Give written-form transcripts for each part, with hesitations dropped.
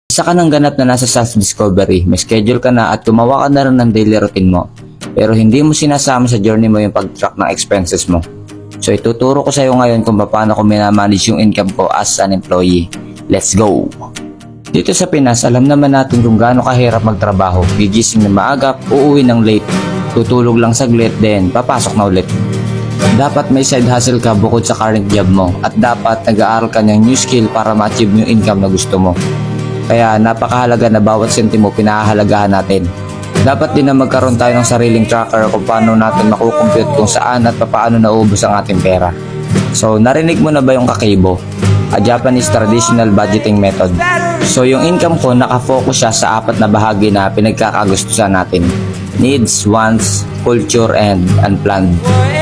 Isa ka ng ganap na nasa self-discovery, may schedule ka na at gumawa ka na rin ng daily routine mo. Pero hindi mo sinasama sa journey mo yung pag-track ng expenses mo. So ituturo ko sa iyo ngayon kung paano ko minamanage yung income ko as an employee. Let's go! Dito sa Pinas, alam naman natin kung gaano kahirap magtrabaho. Gigising na maaga, uuwi ng late, tutulog lang saglit, then papasok na ulit. Dapat may side hustle ka bukod sa current job mo at dapat nag-aaral ka ng new skill para ma-achieve yung income na gusto mo. Kaya napakahalaga na bawat sentimo pinahahalagahan natin. Dapat din na magkaroon tayo ng sariling tracker kung paano natin makukompute kung saan at paano naubos ang ating pera. So narinig mo na ba yung Kakeibo? A Japanese traditional budgeting method. So yung income ko nakafocus siya sa 4 na bahagi na pinagkakagustuhan natin. Needs, wants, culture, and unplanned.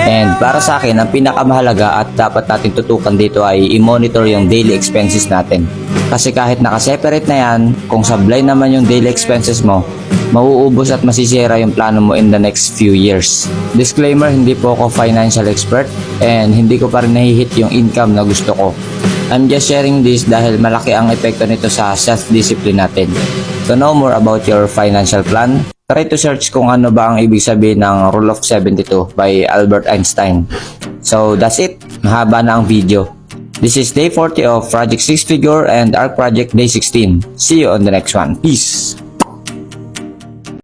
And para sa akin, ang pinakamahalaga at dapat natin tutukan dito ay i-monitor yung daily expenses natin. Kasi kahit nakaseparate na yan, kung sablay naman yung daily expenses mo, mauubos at masisira yung plano mo in the next few years. Disclaimer, hindi po ako financial expert and hindi ko pa rin nahihit yung income na gusto ko. I'm just sharing this dahil malaki ang epekto nito sa self-discipline natin. To know more about your financial plan, try to search kung ano ba ang ibig sabihin ng Rule of 72 by Albert Einstein. So that's it. Mahaba na ang video. This is day 40 of Project 6 Figure and Arc Project Day 16. See you on the next one. Peace!